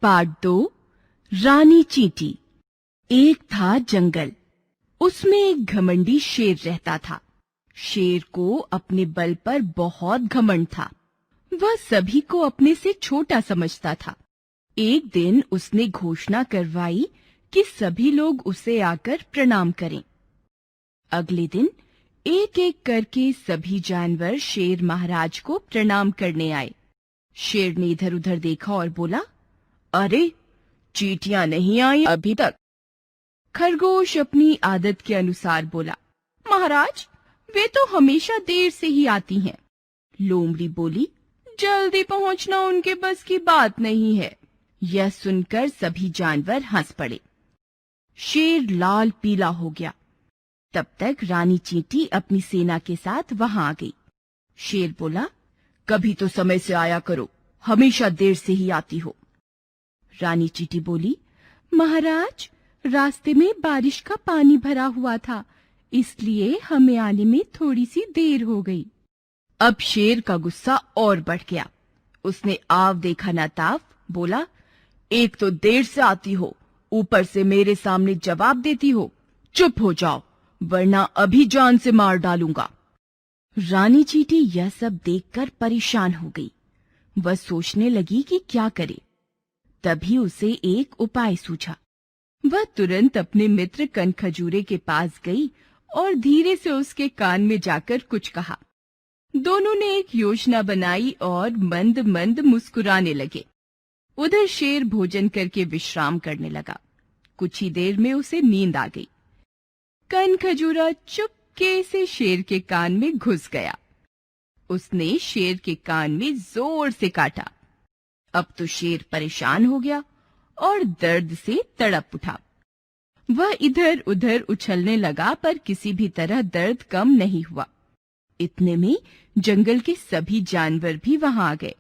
Part 2 रानी चींटी। एक था जंगल, उसमें एक घमंडी शेर रहता था। शेर को अपने बल पर बहुत घमंड था। वह सभी को अपने से छोटा समझता था। एक दिन उसने घोषणा करवाई कि सभी लोग उसे आकर प्रणाम करें। अगले दिन एक एक करके सभी जानवर शेर महाराज को प्रणाम करने आए। शेर ने इधर उधर देखा और बोला, अरे, चींटियां नहीं आई अभी तक। खरगोश अपनी आदत के अनुसार बोला, महाराज, वे तो हमेशा देर से ही आती हैं। लोमड़ी बोली, जल्दी पहुंचना उनके बस की बात नहीं है। यह सुनकर सभी जानवर हंस पड़े। शेर लाल पीला हो गया। तब तक रानी चींटी अपनी सेना के साथ वहां आ गई। शेर बोला, कभी तो समय से आया करो, हमेशा देर से ही आती हो। रानी चींटी बोली, महाराज, रास्ते में बारिश का पानी भरा हुआ था, इसलिए हमें आने में थोड़ी सी देर हो गई। अब शेर का गुस्सा और बढ़ गया। उसने आव देखा ना ताव बोला, एक तो देर से आती हो, ऊपर से मेरे सामने जवाब देती हो। चुप हो जाओ, वरना अभी जान से मार डालूंगा। रानी चींटी यह सब देखकर परेशान हो गई। वह सोचने लगी कि क्या करे। तभी उसे एक उपाय सूझा। वह तुरंत अपने मित्र कनखजूरे के पास गई और धीरे से उसके कान में जाकर कुछ कहा। दोनों ने एक योजना बनाई और मंद मंद मुस्कुराने लगे। उधर शेर भोजन करके विश्राम करने लगा। कुछ ही देर में उसे नींद आ गई। कनखजूरा चुपके से शेर के कान में घुस गया। उसने शेर के कान में जोर से काटा। अब तो शेर परेशान हो गया और दर्द से तड़प उठा। वह इधर उधर उछलने लगा, पर किसी भी तरह दर्द कम नहीं हुआ। इतने में जंगल के सभी जानवर भी वहां आ गए।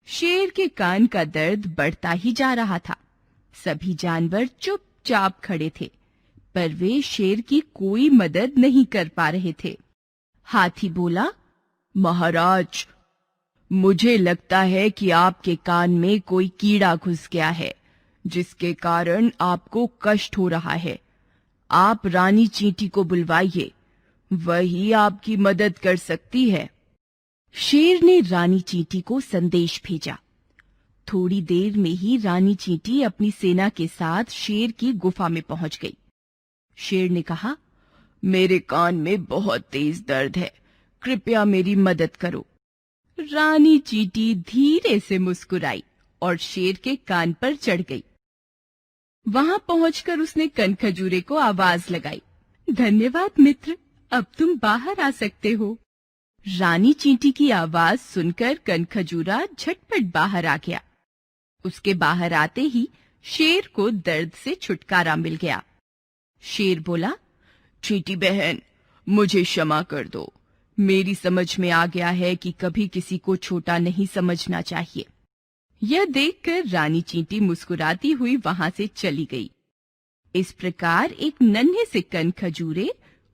शेर के कान का दर्द बढ़ता ही जा रहा था। सभी जानवर चुपचाप खड़े थे, पर वे शेर की कोई मदद नहीं कर पा रहे थे। हाथी बोला, महाराज, मुझे लगता है कि आपके कान में कोई कीड़ा घुस गया है, जिसके कारण आपको कष्ट हो रहा है। आप रानी चींटी को बुलवाइए, वही आपकी मदद कर सकती है। शेर ने रानी चींटी को संदेश भेजा। थोड़ी देर में ही रानी चींटी अपनी सेना के साथ शेर की गुफा में पहुंच गई। शेर ने कहा, मेरे कान में बहुत तेज दर्द है, कृपया मेरी मदद करो। रानी चींटी धीरे से मुस्कुराई और शेर के कान पर चढ़ गई। वहां पहुंचकर उसने कनखजूरे को आवाज लगाई, धन्यवाद मित्र, अब तुम बाहर आ सकते हो। रानी चींटी की आवाज सुनकर कनखजूरा झटपट बाहर आ गया। उसके बाहर आते ही शेर को दर्द से छुटकारा मिल गया। शेर बोला, चींटी बहन, मुझे क्षमा कर दो। मेरी समझ में आ गया है कि कभी किसी को छोटा नहीं समझना चाहिए। यह देखकर रानी चींटी मुस्कुराती हुई वहां से चली गई। इस प्रकार एक नन्हे से कनखजूरे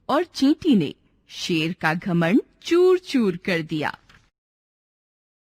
और चींटी ने शेर का घमंड चूर चूर कर दिया।